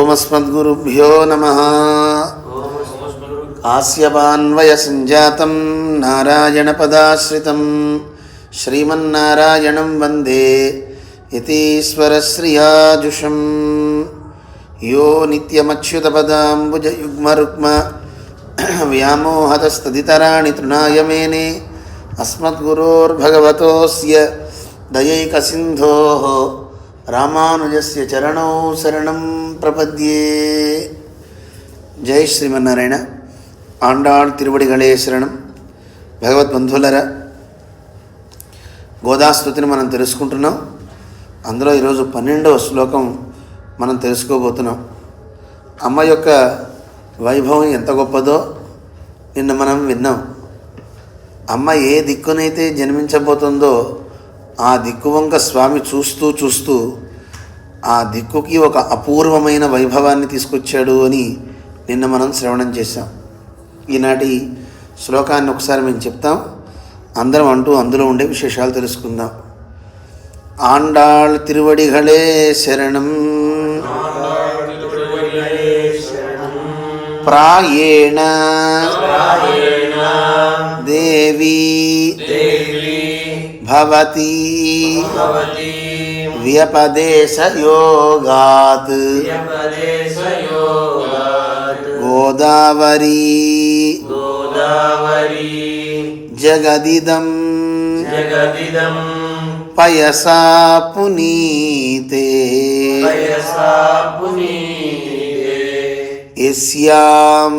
ఓమస్మద్గురుభ్యో నమః. ఆస్యవాన్వయ సంజాతం నారాయణ పదాశ్రితం శ్రీమన్నారాయణం వందే యతీశ్వరశ్రియాజుషం. యో నిత్యమచ్యుతపదాంబుజయుగ్మరుక్మ వ్యామోహతస్తదితరాణి తృణాయ మేనే అస్మద్గురోర్భగవతోస్య దయైకసింధోః రామానుజస్య చరణౌ శరణం ప్రపద్యే. జై శ్రీమన్నారాయణ. ఆండాళ్ తిరువడిగళే శరణం. భగవద్బంధువులరా, గోదాస్తుతిని మనం తెలుసుకుంటున్నాం. అందులో ఈరోజు 12వ శ్లోకం మనం తెలుసుకోబోతున్నాం. అమ్మ యొక్క వైభవం ఎంత గొప్పదో నిన్న మనం విన్నాం. అమ్మ ఏ దిక్కునైతే జన్మించబోతుందో ఆ దిక్కు వంక స్వామి చూస్తూ చూస్తూ ఆ దిక్కుకి ఒక అపూర్వమైన వైభవాన్ని తీసుకొచ్చాడు అని నిన్న మనం శ్రవణం చేశాం. ఈనాటి శ్లోకాన్ని ఒకసారి మేము చెప్తాం, అందరం అంటూ అందులో ఉండే విశేషాలు తెలుసుకుందాం. ఆండాళ్ తిరువడిగళే శరణం. ప్రాయేణ దేవీ భవతి వ్యపదేశయోగాత్ గోదావరీ జగదిదం పయసా పునీతే యస్యాం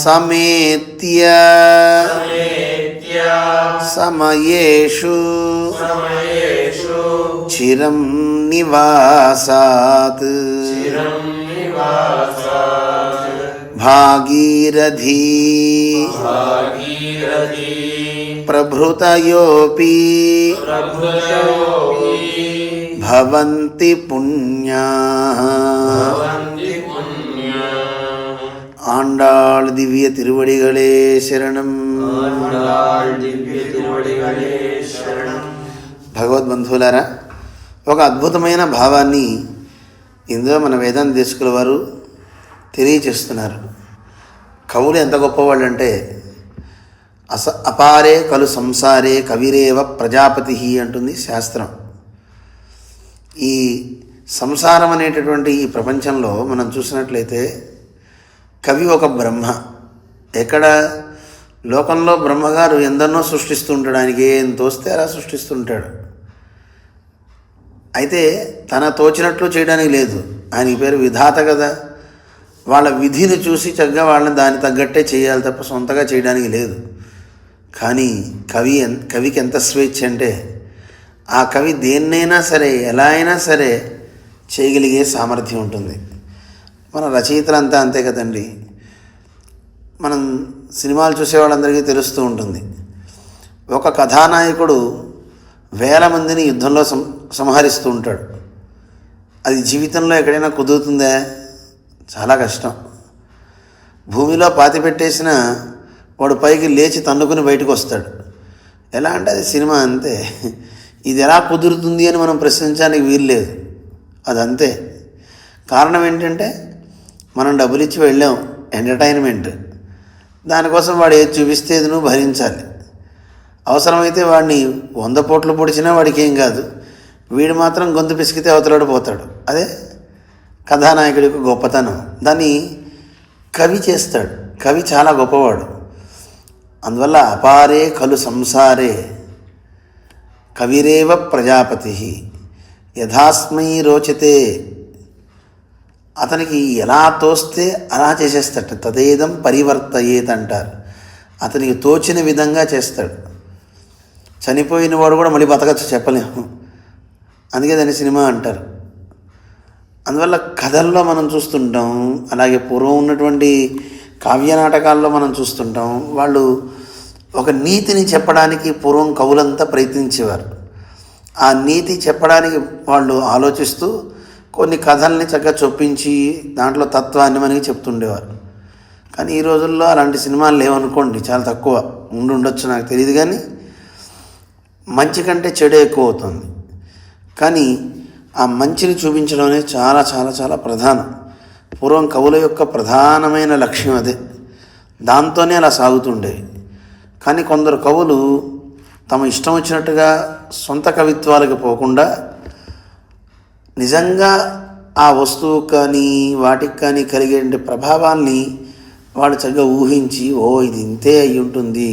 సమేత్య సమయేషు చిరం నివాసాత్ భాగీరథీ ప్రభృతయోపి భవంతి పుణ్యాః. ఆండాళ్ దివ్య తిరువడిగళే శరణం. భగవద్బంధువులారా, ఒక అద్భుతమైన భావాన్ని ఇందులో మన వేదాంత దేశకుల వారు తెలియచేస్తున్నారు. కవులు ఎంత గొప్పవాళ్ళు అంటే అపారే కలు సంసారే కవిరేవ ప్రజాపతి అంటుంది శాస్త్రం. ఈ సంసారం అనేటటువంటి ఈ ప్రపంచంలో మనం చూసినట్లయితే కవి ఒక బ్రహ్మ. ఎక్కడ లోకంలో బ్రహ్మగారు ఎందరినో సృష్టిస్తూ ఉంటాడు, ఆయనకి ఏం తోస్తే అలా సృష్టిస్తుంటాడు. అయితే తన తోచినట్లు చేయడానికి లేదు, ఆయనకి పేరు విధాత కదా. వాళ్ళ విధిని చూసి చక్కగా వాళ్ళని దాన్ని తగ్గట్టే చేయాలి తప్ప సొంతగా చేయడానికి లేదు. కానీ కవికి ఎంత స్వేచ్ఛ అంటే ఆ కవి దేన్నైనా సరే ఎలా అయినా సరే చేయగలిగే సామర్థ్యం ఉంటుంది. మన రచయితలంతా అంతే కదండి. మనం సినిమాలు చూసేవాళ్ళందరికీ తెలుస్తూ ఉంటుంది, ఒక కథానాయకుడు 1000 మందిని యుద్ధంలో సంహరిస్తూ ఉంటాడు. అది జీవితంలో ఎక్కడైనా కుదురుతుందా? చాలా కష్టం. భూమిలో పాతిపెట్టేసిన వాడు పైకి లేచి తన్నుకుని బయటకు వస్తాడు. ఎలా అంటే అది సినిమా అంతే. ఇది ఎలా కుదురుతుంది అని మనం ప్రశ్నించడానికి వీల్లేదు, అదంతే. కారణం ఏంటంటే మనం డబ్బులు ఇచ్చి వెళ్ళాం, ఎంటర్టైన్మెంట్. దానికోసం వాడు ఏది చూపిస్తే ఇది నువ్వు భరించాలి. అవసరమైతే వాడిని 100 పోట్లు పొడిచినా వాడికి ఏం కాదు, వీడు మాత్రం గొంతు పిసికితే అవతలాడు పోతాడు. అదే కథానాయకుడి యొక్క గొప్పతనం. దాన్ని కవి చేస్తాడు. కవి చాలా గొప్పవాడు. అందువల్ల అపారే ఖలు సంసారే కవిరేవ ప్రజాపతి యథాస్మై రోచతే. అతనికి ఎలా తోస్తే అలా చేసేస్తాడు. తదేదం పరివర్తయేత్ అంటారు. అతనికి తోచిన విధంగా చేస్తాడు. చనిపోయిన వాడు కూడా మళ్ళీ బతకచ్చు, చెప్పలేము. అందుకే దాన్ని సినిమా అంటారు. అందువల్ల కథల్లో మనం చూస్తుంటాం, అలాగే పూర్వం ఉన్నటువంటి కావ్య నాటకాల్లో మనం చూస్తుంటాం. వాళ్ళు ఒక నీతిని చెప్పడానికి పూర్వం కవులంతా ప్రయత్నించేవారు. ఆ నీతి చెప్పడానికి వాళ్ళు ఆలోచిస్తూ కొన్ని కథల్ని చక్కగా చొప్పించి దాంట్లో తత్వాన్ని మనకి చెప్తుండేవారు. కానీ ఈ రోజుల్లో అలాంటి సినిమాలు లేవనుకోండి, చాలా తక్కువ ఉండొచ్చు, నాకు తెలియదు. కానీ మంచి కంటే చెడు ఎక్కువ అవుతుంది. కానీ ఆ మంచిని చూపించడం అనేది చాలా చాలా చాలా ప్రధానం. పూర్వం కవుల యొక్క ప్రధానమైన లక్ష్యం అదే. దాంతోనే అలా సాగుతుండేవి. కానీ కొందరు కవులు తమ ఇష్టం వచ్చినట్టుగా సొంత కవిత్వాలకు పోకుండా నిజంగా ఆ వస్తువు కానీ వాటికి కానీ కలిగే ప్రభావాల్ని వాళ్ళు చక్కగా ఊహించి, ఓ ఇది ఇంతే అయి ఉంటుంది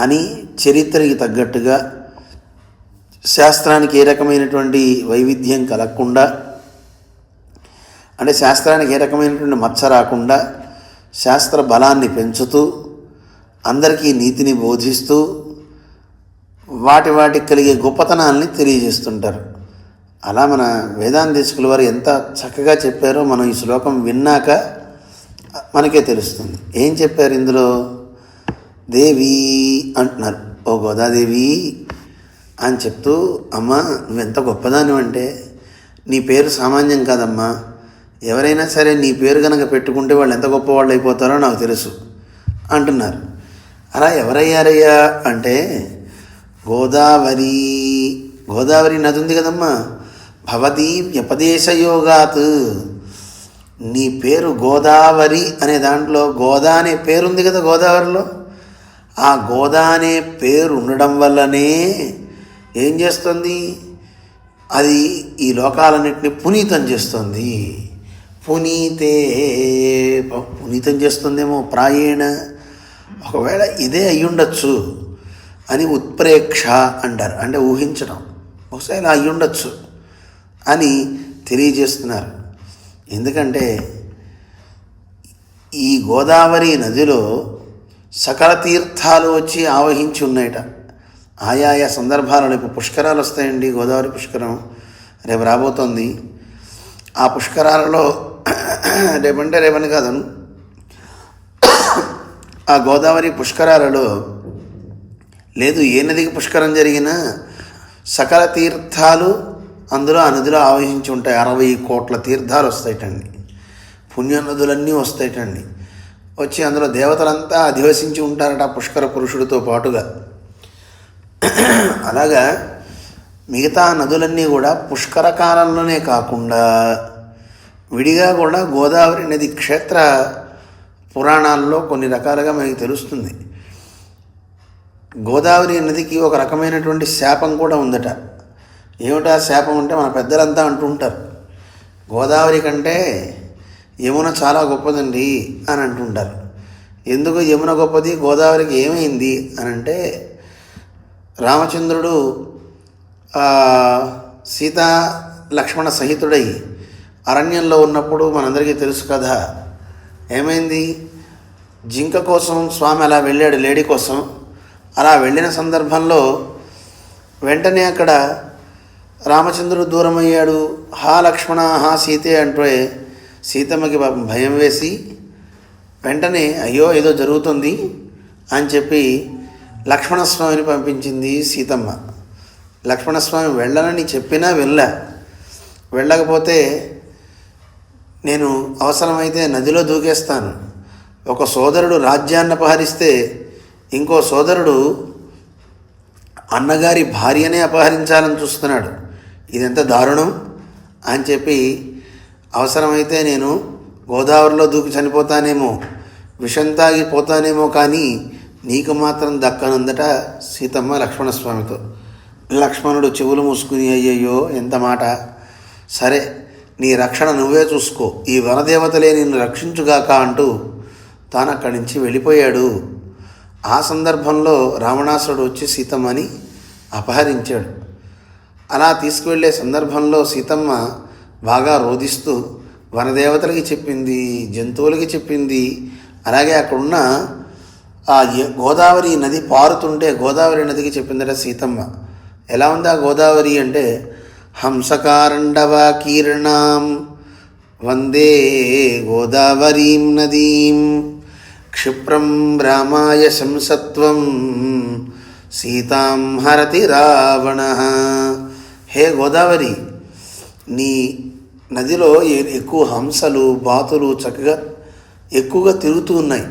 అని చరిత్రకి తగ్గట్టుగా, శాస్త్రానికి ఏ రకమైనటువంటి వైవిధ్యం కలగకుండా, అంటే శాస్త్రానికి ఏ రకమైనటువంటి మచ్చ రాకుండా శాస్త్ర బలాన్ని పెంచుతూ అందరికీ నీతిని బోధిస్తూ వాటికి కలిగే గొప్పతనాల్ని తెలియజేస్తుంటారు. అలా మన వేదాంతేశకుల వారు ఎంత చక్కగా చెప్పారో మనం ఈ శ్లోకం విన్నాక మనకే తెలుస్తుంది. ఏం చెప్పారు ఇందులో? దేవి అంటున్నారు, ఓ గోదాదేవి అని చెప్తూ, అమ్మ నువ్వెంత గొప్పదాని అంటే నీ పేరు సామాన్యం కాదమ్మా. ఎవరైనా సరే నీ పేరు కనుక పెట్టుకుంటే వాళ్ళు ఎంత గొప్పవాళ్ళు అయిపోతారో నాకు తెలుసు అంటున్నారు. అలా ఎవరయ్యారయ్యా అంటే గోదావరి నది ఉంది కదమ్మా, భవతీ వ్యపదేశయోగాత్. నీ పేరు గోదావరి అనే దాంట్లో గోదా అనే పేరుంది కదా గోదావరిలో. ఆ గోదా అనే పేరు ఉండడం వల్లనే ఏం చేస్తుంది? అది ఈ లోకాలన్నింటినీ పునీతం చేస్తుంది. పునీతం చేస్తుందేమో ప్రాయేణ. ఒకవేళ ఇదే అయ్యుండొచ్చు అని ఉత్ప్రేక్ష అంటారు, అంటే ఊహించడం. బహుశా ఇలా అయ్యుండొచ్చు అని తెలియజేస్తున్నారు. ఎందుకంటే ఈ గోదావరి నదిలో సకల తీర్థాలు వచ్చి ఆవహించి ఉన్నాయట. ఆయా సందర్భాలలో ఇప్పుడు పుష్కరాలు వస్తాయండి. గోదావరి పుష్కరం రేపు రాబోతోంది. ఆ పుష్కరాలలో రేపని కాదను, ఆ గోదావరి పుష్కరాలలో లేదు ఏ నదికి పుష్కరం జరిగినా సకల తీర్థాలు అందులో ఆ నదిలో ఆవహించి ఉంటాయి. 60 కోట్ల తీర్థాలు వస్తాయిటండి. పుణ్య నదులన్నీ వస్తాయిటండి. వచ్చి అందులో దేవతలంతా అధివసించి ఉంటారట పుష్కర పురుషుడితో పాటుగా. అలాగా మిగతా నదులన్నీ కూడా పుష్కర కాలంలోనే కాకుండా విడిగా కూడా గోదావరి నది క్షేత్ర పురాణాల్లో కొన్ని రకాలుగా మనకి తెలుస్తుంది. గోదావరి నదికి ఒక రకమైనటువంటి శాపం కూడా ఉందట. ఏమిటా శాపం అంటే మన పెద్దలంతా అంటుంటారు, గోదావరి కంటే యమున చాలా గొప్పదండి అని అంటుంటారు. ఎందుకు యమున గొప్పది, గోదావరికి ఏమైంది అని అంటే, రామచంద్రుడు సీతా లక్ష్మణ సహితుడై అరణ్యంలో ఉన్నప్పుడు మనందరికీ తెలుసు కదా ఏమైంది. జింక కోసం స్వామి అలా వెళ్ళాడు, లేడీ కోసం. అలా వెళ్ళిన సందర్భంలో వెంటనే అక్కడ రామచంద్రుడు దూరం అయ్యాడు. హా లక్ష్మణ హా సీతే అంటే సీతమ్మకి భయం వేసి వెంటనే అయ్యో ఏదో జరుగుతుంది అని చెప్పి లక్ష్మణస్వామిని పంపించింది సీతమ్మ. లక్ష్మణస్వామి వెళ్ళనని చెప్పినా వెళ్ళకపోతే నేను అవసరమైతే నదిలో దూకేస్తాను. ఒక సోదరుడు రాజ్యాన్ని అపహరిస్తే ఇంకో సోదరుడు అన్నగారి భార్యనే అపహరించాలని చూస్తున్నాడు. ఇదెంత దారుణం అని చెప్పి అవసరమైతే నేను గోదావరిలో దూకి చనిపోతానేమో, విషం తాగిపోతానేమో, కానీ నీకు మాత్రం దక్కనందట సీతమ్మ లక్ష్మణస్వామితో. లక్ష్మణుడు చెవులు మూసుకుని అయ్యయ్యో ఎంత మాట, సరే నీ రక్షణ నువ్వే చూసుకో, ఈ వనదేవతలే నిన్ను రక్షించుగాక అంటూ తాను అక్కడి నుంచి వెళ్ళిపోయాడు. ఆ సందర్భంలో రావణాసురుడు వచ్చి సీతమ్మని అపహరించాడు. అలా తీసుకువెళ్ళే సందర్భంలో సీతమ్మ బాగా రోధిస్తూ వనదేవతలకి చెప్పింది, జంతువులకి చెప్పింది. అలాగే అక్కడున్న ఆ గోదావరి నది పారుతుంటే గోదావరి నదికి చెప్పిందట సీతమ్మ. ఎలా ఉంది ఆ గోదావరి అంటే, హంసకారండవ కీర్ణాం వందే గోదావరీం నదీం క్షిప్రం రామాయ శంసత్వం సీతాం హరతి రావణ. హే గోదావరి, నీ నదిలో ఎక్కువ హంసలు బాతులు చక్కగా ఎక్కువగా తిరుగుతూ ఉన్నాయి.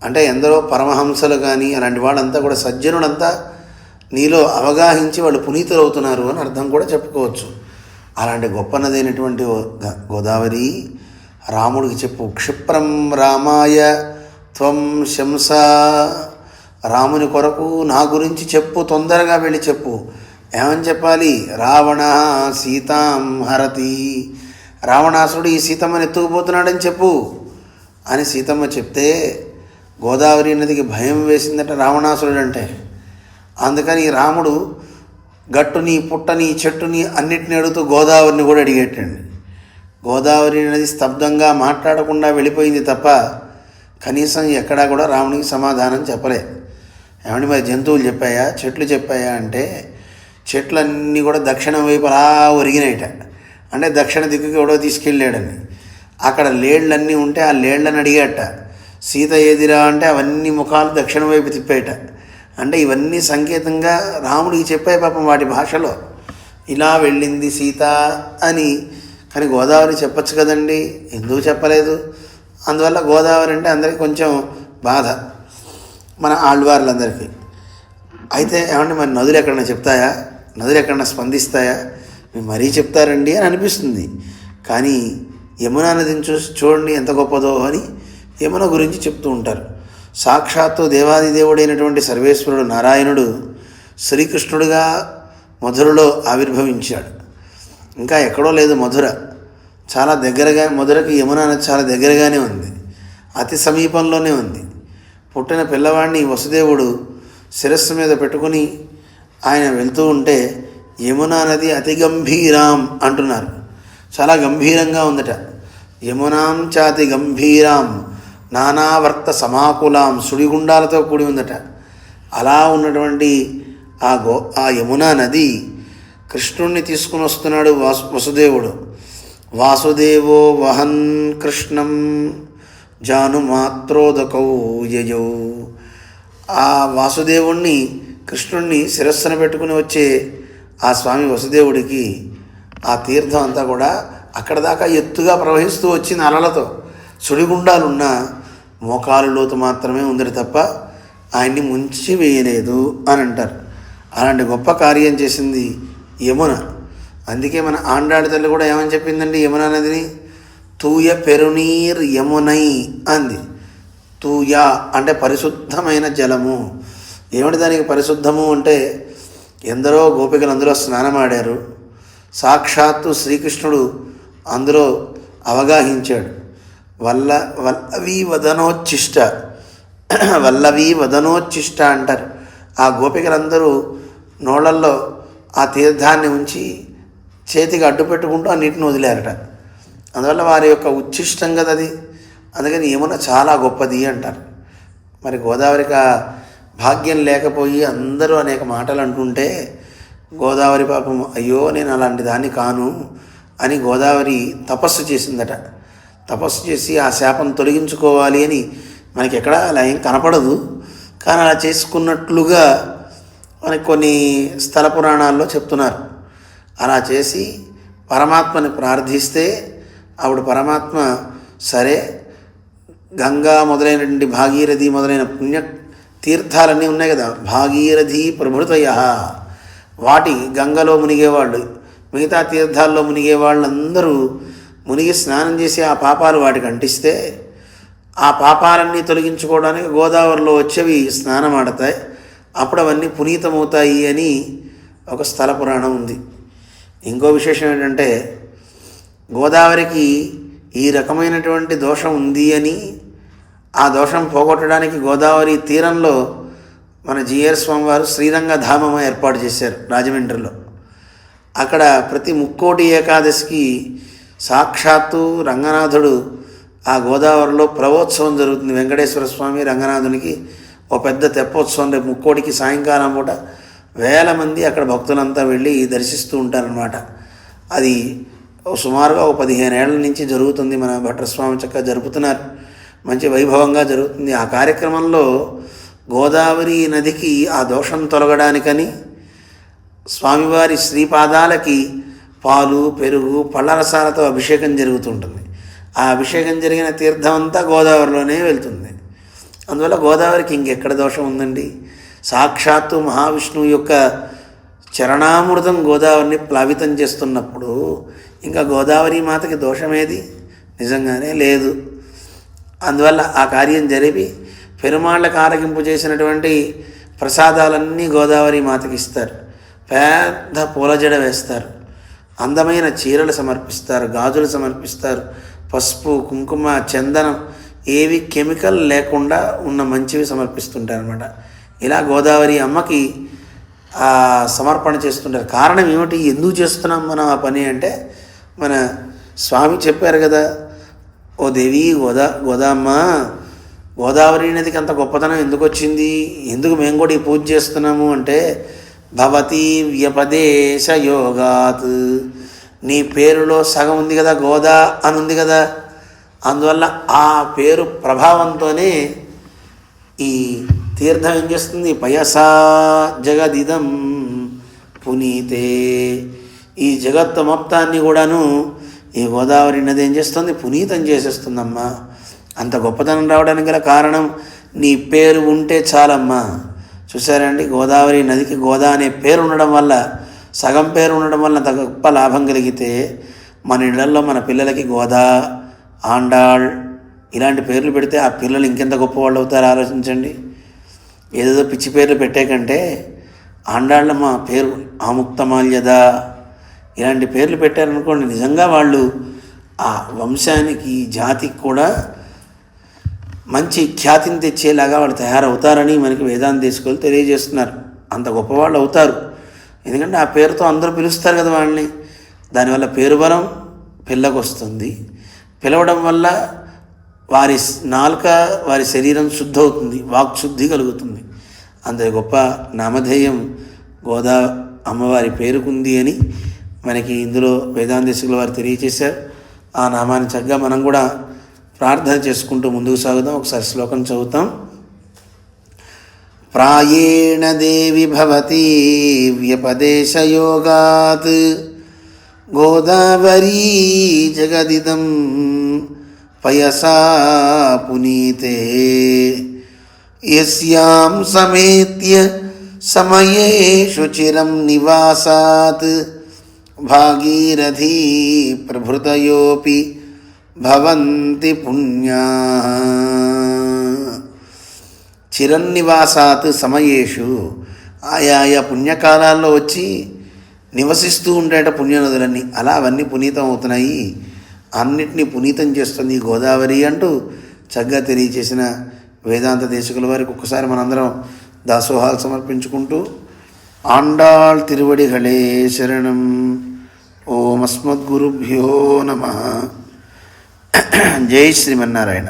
అంటే ఎందరో పరమహంసలు కానీ అలాంటి వాళ్ళంతా కూడా సజ్జనులంతా నీలో అవగాహించి వాళ్ళు పునీతులు అవుతున్నారు అని అర్థం కూడా చెప్పుకోవచ్చు. అలాంటి గొప్ప నదైనటువంటి గోదావరి రాముడికి చెప్పు. క్షిప్రం రామాయ త్వం శంస, రాముని కొరకు నా గురించి చెప్పు, తొందరగా వెళ్ళి చెప్పు. ఏమని చెప్పాలి? రావణ సీతాం హరతి, రావణాసురుడు ఈ సీతమ్మని ఎత్తుకుపోతున్నాడని చెప్పు అని సీతమ్మ చెప్తే గోదావరి నదికి భయం వేసిందట రావణాసురుడు అంటే. అందుకని రాముడు గట్టుని పుట్టని చెట్టుని అన్నిటిని అడుగుతూ గోదావరిని కూడా అడిగేటండి. గోదావరి నది స్తబ్దంగా మాట్లాడకుండా వెళ్ళిపోయింది తప్ప కనీసం ఎక్కడా కూడా రామునికి సమాధానం చెప్పలే. ఏమంటే మరి జంతువులు చెప్పాయా, చెట్లు చెప్పాయా అంటే చెట్లన్నీ కూడా దక్షిణం వైపు అలా ఒరిగినాయిట. అంటే దక్షిణ దిక్కుకి ఎవడో తీసుకెళ్ళాడని. అక్కడ లేళ్లన్నీ ఉంటే ఆ లేళ్లను అడిగాట, సీత ఏదిరా అంటే అవన్నీ ముఖాలు దక్షిణ వైపు తిప్పాయట. అంటే ఇవన్నీ సంకేతంగా రాముడికి చెప్పాయి పాపం వాటి భాషలో. ఇలా వెళ్ళింది సీత అని. కానీ గోదావరి చెప్పచ్చు కదండి, ఎందుకు చెప్పలేదు? అందువల్ల గోదావరి అంటే అందరికీ కొంచెం బాధ, మన ఆళ్వార్లందరికీ. అయితే ఏమంటే మరి నదులు ఎక్కడన్నా చెప్తాయా, నదులు ఎక్కడన్నా స్పందిస్తాయా? మీరు మరీ చెప్తారండి అని అనిపిస్తుంది. కానీ యమునా నదిని చూసి చూడండి ఎంత గొప్పదో అని యమున గురించి చెప్తూ ఉంటారు. సాక్షాత్తు దేవాదిదేవుడైనటువంటి సర్వేశ్వరుడు నారాయణుడు శ్రీకృష్ణుడిగా మధురలో ఆవిర్భవించాడు. ఇంకా ఎక్కడో లేదు మధుర, చాలా దగ్గరగా. మధురకి యమునా నది చాలా దగ్గరగానే ఉంది, అతి సమీపంలోనే ఉంది. పుట్టిన పిల్లవాడిని వసుదేవుడు శిరస్సు మీద పెట్టుకుని ఆయన వెళ్తూ ఉంటే యమునా నది అతి గంభీరాం అంటున్నారు. చాలా గంభీరంగా ఉందట. యమునాం చాతి గంభీరాం నానావర్త సమాకులాం, సుడిగుండాలతో కూడి ఉందట. అలా ఉన్నటువంటి ఆ యమునా నది కృష్ణుణ్ణి తీసుకుని వస్తున్నాడు వసుదేవుడు. వాసుదేవో వహన్ కృష్ణం జానుమాత్రోదకౌ యయౌ. ఆ వాసుదేవుణ్ణి కృష్ణుణ్ణి శిరస్సున పెట్టుకుని వచ్చే ఆ స్వామి వసుదేవుడికి ఆ తీర్థం అంతా కూడా అక్కడ దాకా ఎత్తుగా ప్రవహిస్తూ వచ్చిన అలలతో, సుడిగుండాలున్న మోకాలు లోతు మాత్రమే ఉందరు తప్ప ఆయన్ని ముంచి వేయలేదు అని అంటారు. అలాంటి గొప్ప కార్యం చేసింది యమున. అందుకే మన ఆండాడి తల్లి కూడా ఏమని చెప్పిందండి యమునా నదిని? తూయ పెరునీర్ యమునై అంది. తూయ అంటే పరిశుద్ధమైన జలము. ఏమిటి దానికి పరిశుద్ధము అంటే, ఎందరో గోపికలు అందులో స్నానమాడారు, సాక్షాత్తు శ్రీకృష్ణుడు అందులో అవగాహించాడు. వల్లవీ వదనోచ్చిష్ట, వల్లవీ వదనోచ్చిష్ట అంటారు. ఆ గోపికలందరూ నోళ్ళల్లో ఆ తీర్థాన్ని ఉంచి చేతికి అడ్డు పెట్టుకుంటూ ఆ నీటిని వదిలేరట. అందువల్ల వారి యొక్క ఉచ్ఛిష్టం కదా అది. అందుకని యమున చాలా గొప్పది అంటారు. మరి గోదావరికి ఆ భాగ్యం లేకపోయి అందరూ అనేక మాటలు అంటుంటే గోదావరి పాపం అయ్యో నేను అలాంటి దాన్ని కాను అని గోదావరి తపస్సు చేసిందట. తపస్సు చేసి ఆ శాపం తొలగించుకోవాలి అని మనకి ఎక్కడా అలా ఏం కనపడదు. కానీ అలా చేసుకున్నట్లుగా మనకి కొన్ని స్థల పురాణాల్లో చెప్తున్నారు. అలా చేసి పరమాత్మని ప్రార్థిస్తే అప్పుడు పరమాత్మ సరే గంగా మొదలైనటువంటి భాగీరథి మొదలైన పుణ్య తీర్థాలన్నీ ఉన్నాయి కదా, భాగీరథి ప్రభృతయ, వాటి గంగలో మునిగేవాళ్ళు, మిగతా తీర్థాల్లో మునిగే వాళ్ళందరూ మునిగి స్నానం చేసి ఆ పాపాలు వాటికి అంటిస్తే ఆ పాపాలన్నీ తొలగించుకోవడానికి గోదావరిలో వచ్చేవి స్నానం ఆడతాయి, అప్పుడు అవన్నీ పునీతమవుతాయి అని ఒక స్థల పురాణం ఉంది. ఇంకో విశేషం ఏంటంటే గోదావరికి ఈ రకమైనటువంటి దోషం ఉంది అని, ఆ దోషం పోగొట్టడానికి గోదావరి తీరంలో మన జిఆర్ స్వామి వారు శ్రీరంగధామం ఏర్పాటు చేశారు రాజమండ్రిలో. అక్కడ ప్రతి ముక్కోటి ఏకాదశికి సాక్షాత్తు రంగనాథుడు ఆ గోదావరిలో ప్రవోత్సవం జరుగుతుంది. వెంకటేశ్వర స్వామి రంగనాథునికి ఓ పెద్ద తెప్పోత్సవం. రేపు ముక్కోటికి సాయంకాలం పూట వేల మంది అక్కడ భక్తులంతా వెళ్ళి దర్శిస్తూ ఉంటారనమాట. అది సుమారుగా 15 ఏళ్ల నుంచి జరుగుతుంది. మన భట్రస్వామి చక్కగా జరుపుతున్నారు, మంచి వైభవంగా జరుగుతుంది. ఆ కార్యక్రమంలో గోదావరి నదికి ఆ దోషం తొలగడానికని స్వామివారి శ్రీపాదాలకి పాలు పెరుగు పళ్ళ రసాలతో అభిషేకం జరుగుతుంటుంది. ఆ అభిషేకం జరిగిన తీర్థం అంతా గోదావరిలోనే వెళ్తుంది. అందువల్ల గోదావరికి ఇంకెక్కడ దోషం ఉందండి? సాక్షాత్తు మహావిష్ణువు యొక్క చరణామృతం గోదావరిని ప్లావితం చేస్తున్నప్పుడు ఇంకా గోదావరి మాతకి దోషమేది? నిజంగానే లేదు. అందువల్ల ఆ కార్యం జరిపి పెరుమాళ్ళకు ఆరగింపు చేసినటువంటి ప్రసాదాలన్నీ గోదావరి మాతకి ఇస్తారు. పెద్ద పూల జడ వేస్తారు, అందమైన చీరలు సమర్పిస్తారు, గాజులు సమర్పిస్తారు, పసుపు, కుంకుమ, చందనం, ఏవి కెమికల్ లేకుండా ఉన్న మంచివి సమర్పిస్తుంటారనమాట. ఇలా గోదావరి అమ్మకి సమర్పణ చేస్తుంటారు. కారణం ఏమిటి? ఎందుకు చేస్తున్నాం మనం ఆ పని అంటే, మన స్వామి చెప్పారు కదా, ఓ దేవి గోదామ్మ, గోదావరి నదికి అంత గొప్పతనం ఎందుకు వచ్చింది, ఎందుకు మేము కూడా ఈ పూజ చేస్తున్నాము అంటే, భవతి వ్యపదేశ యోగాత్, నీ పేరులో సగం ఉంది కదా, గోదా అని ఉంది కదా, అందువల్ల ఆ పేరు ప్రభావంతోనే ఈ తీర్థం ఏం చేస్తుంది, పయసా జగదిదం పునీతే, ఈ జగత్తు మొత్తాన్ని కూడాను ఈ గోదావరి నది ఏం చేస్తుంది, పునీతం చేసేస్తుందమ్మా. అంత గొప్పతనం రావడానికి గల కారణం నీ పేరు ఉంటే చాలమ్మా. చూసారండి, గోదావరి నదికి గోదా అనే పేరు ఉండడం వల్ల, సగం పేరు ఉండడం వల్ల అంత గొప్ప లాభం కలిగితే, మన ఇళ్లలో మన పిల్లలకి గోదా, ఆండాళ్ ఇలాంటి పేర్లు పెడితే ఆ పిల్లలు ఇంకెంత గొప్పవాళ్ళు అవుతారో ఆలోచించండి. ఏదేదో పిచ్చి పేర్లు పెట్టే కంటే ఆండాళ్ళమ్మ పేరు, ఆముక్తమాల్యద ఇలాంటి పేర్లు పెట్టారనుకోండి, నిజంగా వాళ్ళు ఆ వంశానికి, జాతికి కూడా మంచి ఖ్యాతిని తెచ్చేలాగా వాళ్ళు తయారవుతారని మనకి వేదాంత దేశకులు తెలియజేస్తున్నారు. అంత గొప్పవాళ్ళు అవుతారు. ఎందుకంటే ఆ పేరుతో అందరూ పిలుస్తారు కదా వాళ్ళని. దానివల్ల పేరు బలం పిల్లకు వస్తుంది. పిలవడం వల్ల వారి నాలుక, వారి శరీరం శుద్ధి అవుతుంది, వాక్శుద్ధి కలుగుతుంది. అంత గొప్ప నామధేయం గోదా అమ్మవారి పేరుకుంది అని మనకి ఇందులో వేదాంతేశకుల వారు తెలియజేశారు. ఆ నామాన్ని చక్కగా మనం కూడా ప్రార్థన చేసుకుంటూ ముందుకు సాగుదాం. ఒకసారి శ్లోకం చదువుతాం. ప్రాయేణ దేవి భవతి వ్యపదేశయోగాత్ గోదావరీ జగదిదం పయసా పునీతే యస్యాం సమేత్య సమయేషు చిరం నివాసాత్ భాగీరథీ ప్రభృతయోపి భవంతి పుణ్యా. చిరన్నివాసాత్ సమయేషు, ఆయా పుణ్యకాలాల్లో వచ్చి నివసిస్తూ ఉంటాయట పుణ్యనదులన్నీ. అలా అవన్నీ పునీతం అవుతున్నాయి, అన్నిటినీ పునీతం చేస్తుంది గోదావరి అంటూ చక్కగా తెలియచేసిన వేదాంత దేశకుల వారికి ఒక్కసారి మనందరం దాసోహాలు సమర్పించుకుంటూ, ఆండాళ్ తిరువడిగళే శరణం. ఓం అస్మద్గురుభ్యో నమః. జై శ్రీమన్నారాయణ.